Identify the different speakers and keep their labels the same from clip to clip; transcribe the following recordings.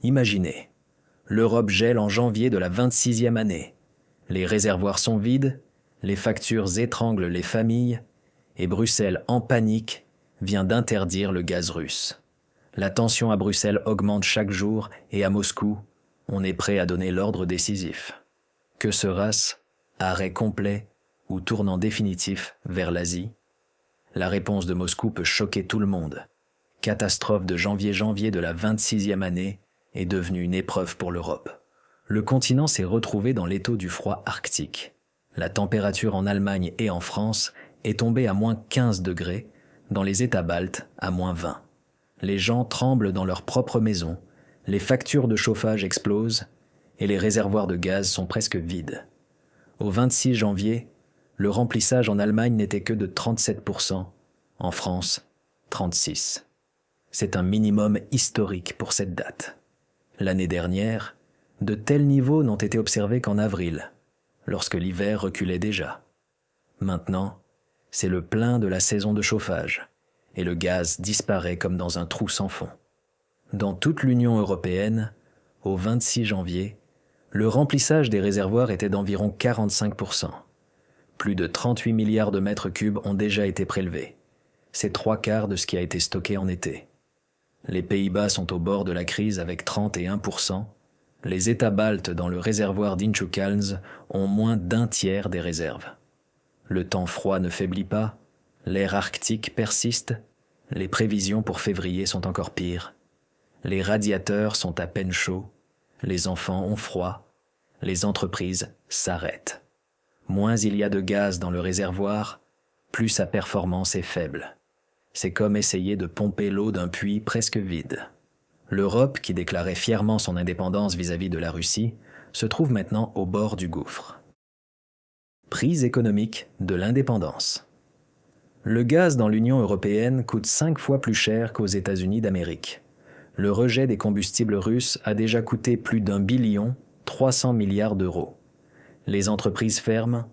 Speaker 1: Imaginez, l'Europe gèle en janvier de la 26e année. Les réservoirs sont vides, les factures étranglent les familles, et Bruxelles, en panique, vient d'interdire le gaz russe. La tension à Bruxelles augmente chaque jour et à Moscou, on est prêt à donner l'ordre décisif. Que sera-ce? Arrêt complet ou tournant définitif vers l'Asie? La réponse de Moscou peut choquer tout le monde. Catastrophe de janvier de la 26e année est devenue une épreuve pour l'Europe. Le continent s'est retrouvé dans l'étau du froid arctique. La température en Allemagne et en France est tombée à moins 15 degrés, dans les États baltes à moins 20. Les gens tremblent dans leur propre maison, les factures de chauffage explosent et les réservoirs de gaz sont presque vides. Au 26 janvier, le remplissage en Allemagne n'était que de 37%, en France, 36%. C'est un minimum historique pour cette date. L'année dernière, de tels niveaux n'ont été observés qu'en avril, lorsque l'hiver reculait déjà. Maintenant, c'est le plein de la saison de chauffage, et le gaz disparaît comme dans un trou sans fond. Dans toute l'Union européenne, au 26 janvier, le remplissage des réservoirs était d'environ 45%. Plus de 38 milliards de mètres cubes ont déjà été prélevés. C'est 3/4 de ce qui a été stocké en été. Les Pays-Bas sont au bord de la crise avec 31%. Les États baltes dans le réservoir d'Inchukkalns ont moins d'un tiers des réserves. Le temps froid ne faiblit pas, l'air arctique persiste, les prévisions pour février sont encore pires. Les radiateurs sont à peine chauds, les enfants ont froid, les entreprises s'arrêtent. Moins il y a de gaz dans le réservoir, plus sa performance est faible. C'est comme essayer de pomper l'eau d'un puits presque vide. L'Europe, qui déclarait fièrement son indépendance vis-à-vis de la Russie, se trouve maintenant au bord du gouffre. Prise économique de l'indépendance. Le gaz dans l'Union européenne coûte 5 fois plus cher qu'aux États-Unis d'Amérique. Le rejet des combustibles russes a déjà coûté plus d'1,3 billion d'euros. Les entreprises ferment,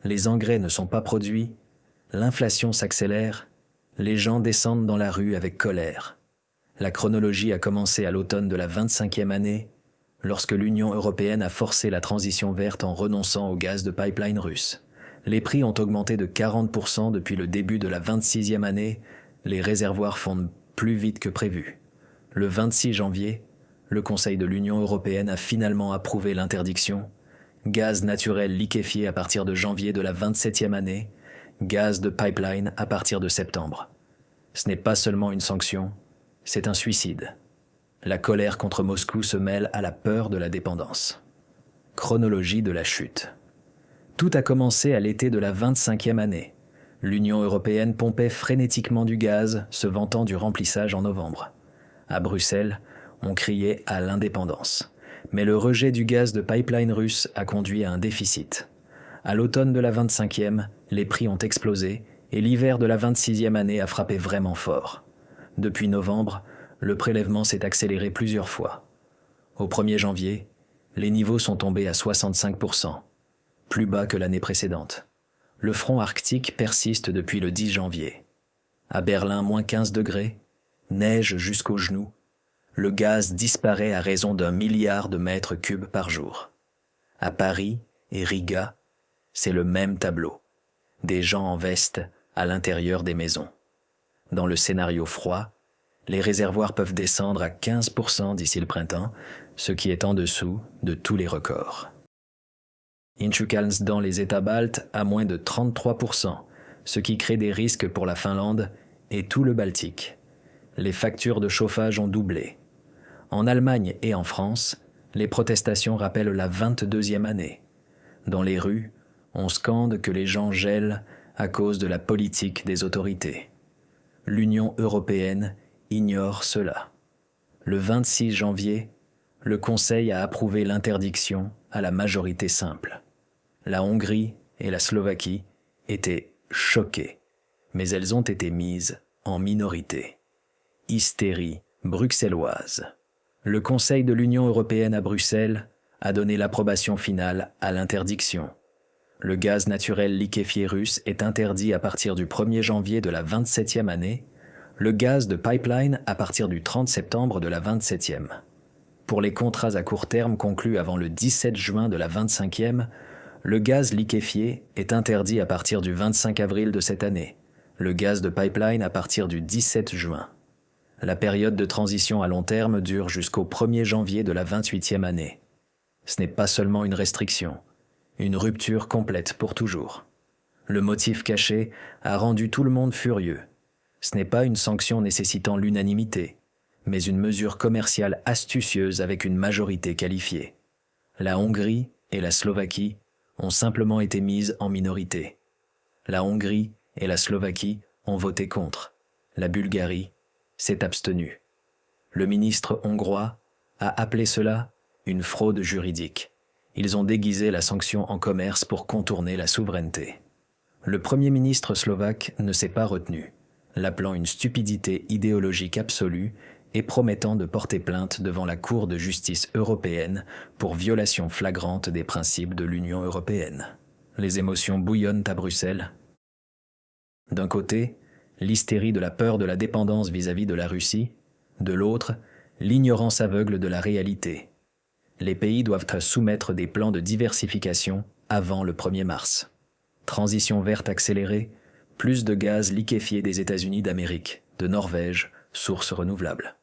Speaker 1: les engrais ne sont pas produits, l'inflation s'accélère, les gens descendent dans la rue avec colère. La chronologie a commencé à l'automne de la 25e année, lorsque l'Union européenne a forcé la transition verte en renonçant au gaz de pipeline russe. Les prix ont augmenté de 40% depuis le début de la 26e année, les réservoirs fondent plus vite que prévu. Le 26 janvier, le Conseil de l'Union européenne a finalement approuvé l'interdiction. Gaz naturel liquéfié à partir de janvier de la 27e année, gaz de pipeline à partir de septembre. Ce n'est pas seulement une sanction, c'est un suicide. La colère contre Moscou se mêle à la peur de la dépendance. Chronologie de la chute. Tout a commencé à l'été de la 25e année. L'Union européenne pompait frénétiquement du gaz, se vantant du remplissage en novembre. À Bruxelles, on criait à l'indépendance. Mais le rejet du gaz de pipeline russe a conduit à un déficit. À l'automne de la 25e, les prix ont explosé et l'hiver de la 26e année a frappé vraiment fort. Depuis novembre, le prélèvement s'est accéléré plusieurs fois. Au 1er janvier, les niveaux sont tombés à 65%, plus bas que l'année précédente. Le front arctique persiste depuis le 10 janvier. À Berlin, moins 15 degrés, neige jusqu'aux genoux. Le gaz disparaît à raison d'1 milliard de mètres cubes par jour. À Paris et Riga, c'est le même tableau. Des gens en veste à l'intérieur des maisons. Dans le scénario froid, les réservoirs peuvent descendre à 15% d'ici le printemps, ce qui est en dessous de tous les records. Inchukkalns dans les États baltes à moins de 33%, ce qui crée des risques pour la Finlande et tout le Baltique. Les factures de chauffage ont doublé. En Allemagne et en France, les protestations rappellent la 22e année. Dans les rues, on scande que les gens gèlent à cause de la politique des autorités. L'Union européenne ignore cela. Le 26 janvier, le Conseil a approuvé l'interdiction à la majorité simple. La Hongrie et la Slovaquie étaient choquées, mais elles ont été mises en minorité. Hystérie bruxelloise. Le Conseil de l'Union européenne à Bruxelles a donné l'approbation finale à l'interdiction. Le gaz naturel liquéfié russe est interdit à partir du 1er janvier de la 27e année, le gaz de pipeline à partir du 30 septembre de la 27e. Pour les contrats à court terme conclus avant le 17 juin de la 25e, le gaz liquéfié est interdit à partir du 25 avril de cette année, le gaz de pipeline à partir du 17 juin. La période de transition à long terme dure jusqu'au 1er janvier de la 28e année. Ce n'est pas seulement une restriction, une rupture complète pour toujours. Le motif caché a rendu tout le monde furieux. Ce n'est pas une sanction nécessitant l'unanimité, mais une mesure commerciale astucieuse avec une majorité qualifiée. La Hongrie et la Slovaquie ont simplement été mises en minorité. La Hongrie et la Slovaquie ont voté contre. La Bulgarie s'est abstenue. Le ministre hongrois a appelé cela une fraude juridique. Ils ont déguisé la sanction en commerce pour contourner la souveraineté. Le Premier ministre slovaque ne s'est pas retenu, l'appelant une stupidité idéologique absolue et promettant de porter plainte devant la Cour de justice européenne pour violation flagrante des principes de l'Union européenne. Les émotions bouillonnent à Bruxelles. D'un côté, l'hystérie de la peur de la dépendance vis-à-vis de la Russie, de l'autre, l'ignorance aveugle de la réalité. Les pays doivent soumettre des plans de diversification avant le 1er mars. Transition verte accélérée, plus de gaz liquéfié des États-Unis d'Amérique, de Norvège, source renouvelable.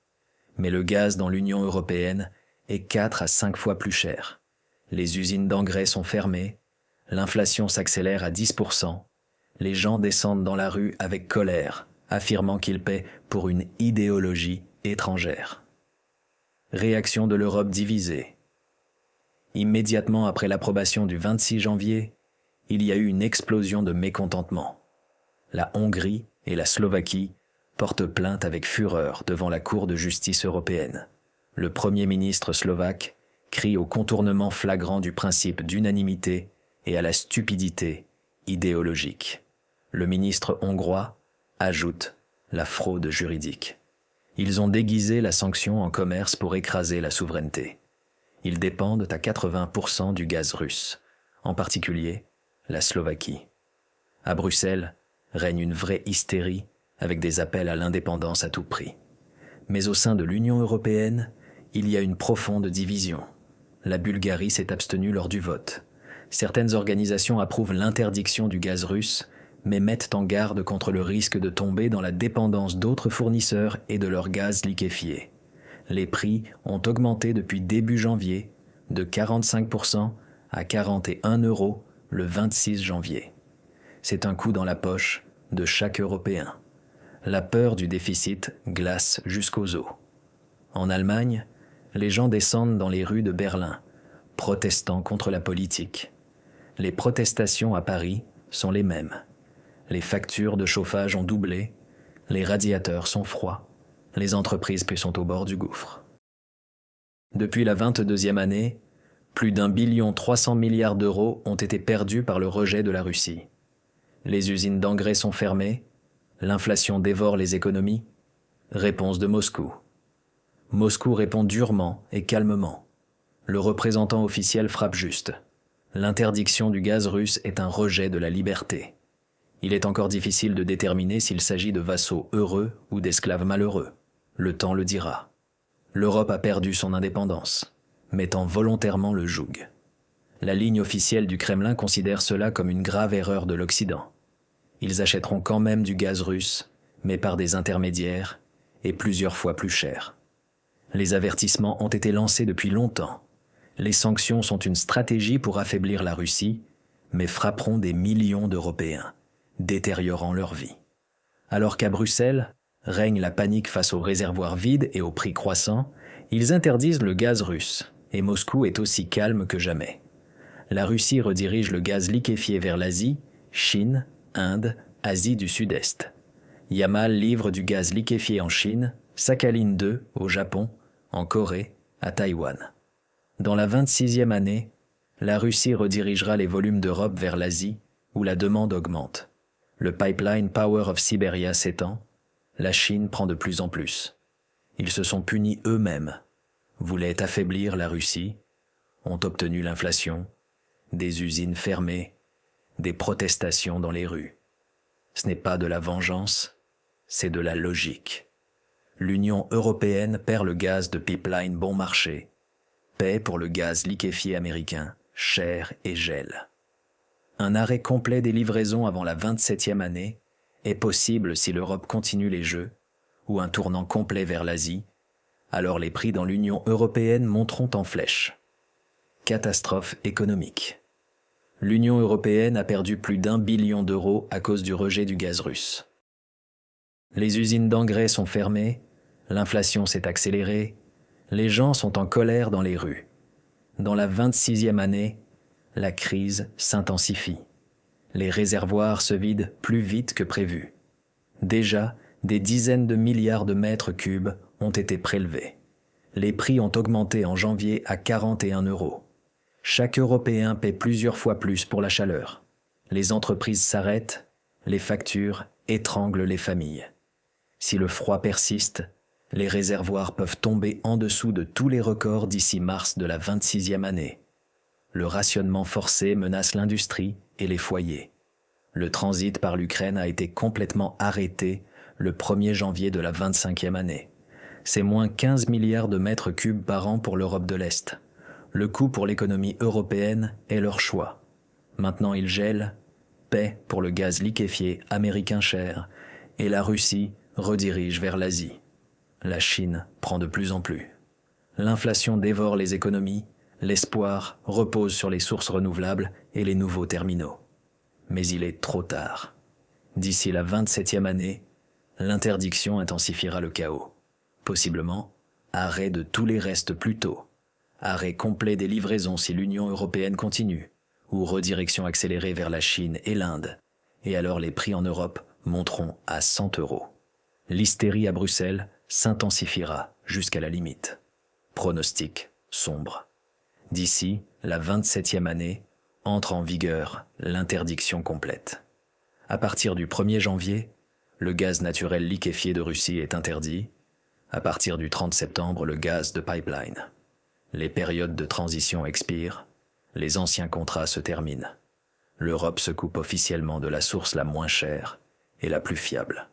Speaker 1: Mais le gaz dans l'Union européenne est 4 à 5 fois plus cher. Les usines d'engrais sont fermées, l'inflation s'accélère à 10%, les gens descendent dans la rue avec colère, affirmant qu'ils paient pour une idéologie étrangère. Réaction de l'Europe divisée. Immédiatement après l'approbation du 26 janvier, il y a eu une explosion de mécontentement. La Hongrie et la Slovaquie portent plainte avec fureur devant la Cour de justice européenne. Le Premier ministre slovaque crie au contournement flagrant du principe d'unanimité et à la stupidité idéologique. Le ministre hongrois ajoute la fraude juridique. Ils ont déguisé la sanction en commerce pour écraser la souveraineté. Ils dépendent à 80% du gaz russe, en particulier la Slovaquie. À Bruxelles règne une vraie hystérie avec des appels à l'indépendance à tout prix. Mais au sein de l'Union européenne, il y a une profonde division. La Bulgarie s'est abstenue lors du vote. Certaines organisations approuvent l'interdiction du gaz russe, mais mettent en garde contre le risque de tomber dans la dépendance d'autres fournisseurs et de leur gaz liquéfié. Les prix ont augmenté depuis début janvier, de 45% à 41 € le 26 janvier. C'est un coup dans la poche de chaque Européen. La peur du déficit glace jusqu'aux os. En Allemagne, les gens descendent dans les rues de Berlin, protestant contre la politique. Les protestations à Paris sont les mêmes. Les factures de chauffage ont doublé, les radiateurs sont froids, les entreprises sont au bord du gouffre. Depuis la 22e année, plus d'1,3 billion d'euros ont été perdus par le rejet de la Russie. Les usines d'engrais sont fermées, l'inflation dévore les économies. Réponse de Moscou. Moscou répond durement et calmement. Le représentant officiel frappe juste. L'interdiction du gaz russe est un rejet de la liberté. Il est encore difficile de déterminer s'il s'agit de vassaux heureux ou d'esclaves malheureux. Le temps le dira. L'Europe a perdu son indépendance, mettant volontairement le joug. La ligne officielle du Kremlin considère cela comme une grave erreur de l'Occident. Ils achèteront quand même du gaz russe, mais par des intermédiaires, et plusieurs fois plus cher. Les avertissements ont été lancés depuis longtemps. Les sanctions sont une stratégie pour affaiblir la Russie, mais frapperont des millions d'Européens, détériorant leur vie. Alors qu'à Bruxelles règne la panique face aux réservoirs vides et aux prix croissants, ils interdisent le gaz russe, et Moscou est aussi calme que jamais. La Russie redirige le gaz liquéfié vers l'Asie, Chine, Inde, Asie du Sud-Est. Yamal livre du gaz liquéfié en Chine, Sakhalin II au Japon, en Corée, à Taïwan. Dans la 26e année, la Russie redirigera les volumes d'Europe vers l'Asie, où la demande augmente. Le pipeline Power of Siberia s'étend, la Chine prend de plus en plus. Ils se sont punis eux-mêmes, voulaient affaiblir la Russie, ont obtenu l'inflation, des usines fermées, des protestations dans les rues. Ce n'est pas de la vengeance, c'est de la logique. L'Union européenne perd le gaz de pipeline bon marché paix pour le gaz liquéfié américain, cher et gel. Un arrêt complet des livraisons avant la 27e année est possible si l'Europe continue les jeux, ou un tournant complet vers l'Asie, alors les prix dans l'Union européenne monteront en flèche. Catastrophe économique. L'Union européenne a perdu plus d'1 billion d'euros à cause du rejet du gaz russe. Les usines d'engrais sont fermées, l'inflation s'est accélérée, les gens sont en colère dans les rues. Dans la 26e année, la crise s'intensifie. Les réservoirs se vident plus vite que prévu. Déjà, des dizaines de milliards de mètres cubes ont été prélevés. Les prix ont augmenté en janvier à 41 €. Chaque Européen paie plusieurs fois plus pour la chaleur. Les entreprises s'arrêtent, les factures étranglent les familles. Si le froid persiste, les réservoirs peuvent tomber en dessous de tous les records d'ici mars de la 26e année. Le rationnement forcé menace l'industrie et les foyers. Le transit par l'Ukraine a été complètement arrêté le 1er janvier de la 25e année. C'est moins 15 milliards de mètres cubes par an pour l'Europe de l'Est. Le coût pour l'économie européenne est leur choix. Maintenant ils gèlent, paient pour le gaz liquéfié américain cher, et la Russie redirige vers l'Asie. La Chine prend de plus en plus. L'inflation dévore les économies, l'espoir repose sur les sources renouvelables et les nouveaux terminaux. Mais il est trop tard. D'ici la 27e année, l'interdiction intensifiera le chaos. Possiblement, arrêt de tous les restes plus tôt, arrêt complet des livraisons si l'Union européenne continue, ou redirection accélérée vers la Chine et l'Inde, et alors les prix en Europe monteront à 100 €. L'hystérie à Bruxelles s'intensifiera jusqu'à la limite. Pronostic sombre. D'ici la 27e année, entre en vigueur l'interdiction complète. À partir du 1er janvier, le gaz naturel liquéfié de Russie est interdit. À partir du 30 septembre, le gaz de pipeline. Les périodes de transition expirent, les anciens contrats se terminent. L'Europe se coupe officiellement de la source la moins chère et la plus fiable.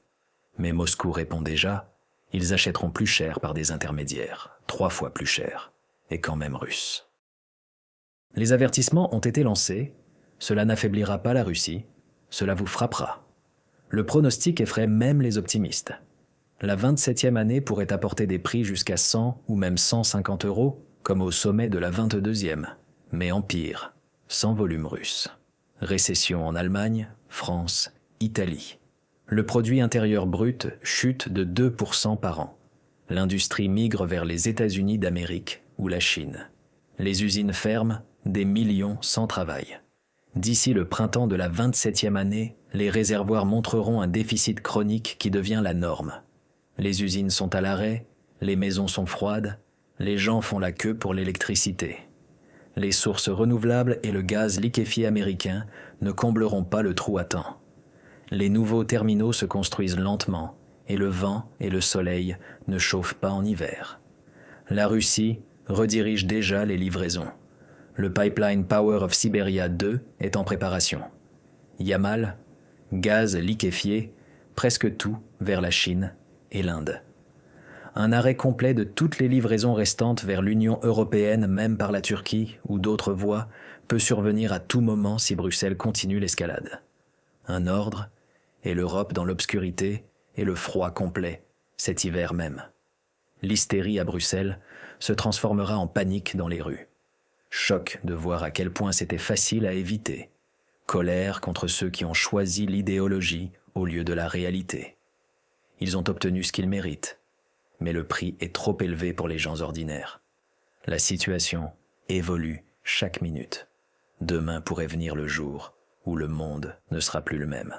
Speaker 1: Mais Moscou répond déjà, ils achèteront plus cher par des intermédiaires, 3 fois plus cher, et quand même russes. Les avertissements ont été lancés, cela n'affaiblira pas la Russie, cela vous frappera. Le pronostic effraie même les optimistes. La 27e année pourrait apporter des prix jusqu'à 100 ou même 150 €, comme au sommet de la 22e, mais en pire, sans volume russe. Récession en Allemagne, France, Italie. Le produit intérieur brut chute de 2% par an. L'industrie migre vers les États-Unis d'Amérique ou la Chine. Les usines ferment, des millions sans travail. D'ici le printemps de la 27e année, les réservoirs montreront un déficit chronique qui devient la norme. Les usines sont à l'arrêt, les maisons sont froides, les gens font la queue pour l'électricité. Les sources renouvelables et le gaz liquéfié américain ne combleront pas le trou à temps. Les nouveaux terminaux se construisent lentement et le vent et le soleil ne chauffent pas en hiver. La Russie redirige déjà les livraisons. Le pipeline Power of Siberia 2 est en préparation. Yamal, gaz liquéfié, presque tout vers la Chine et l'Inde. Un arrêt complet de toutes les livraisons restantes vers l'Union européenne, même par la Turquie ou d'autres voies, peut survenir à tout moment si Bruxelles continue l'escalade. Un ordre, et l'Europe dans l'obscurité et le froid complet, cet hiver même. L'hystérie à Bruxelles se transformera en panique dans les rues. Choc de voir à quel point c'était facile à éviter. Colère contre ceux qui ont choisi l'idéologie au lieu de la réalité. Ils ont obtenu ce qu'ils méritent, mais le prix est trop élevé pour les gens ordinaires. La situation évolue chaque minute. Demain pourrait venir le jour où le monde ne sera plus le même.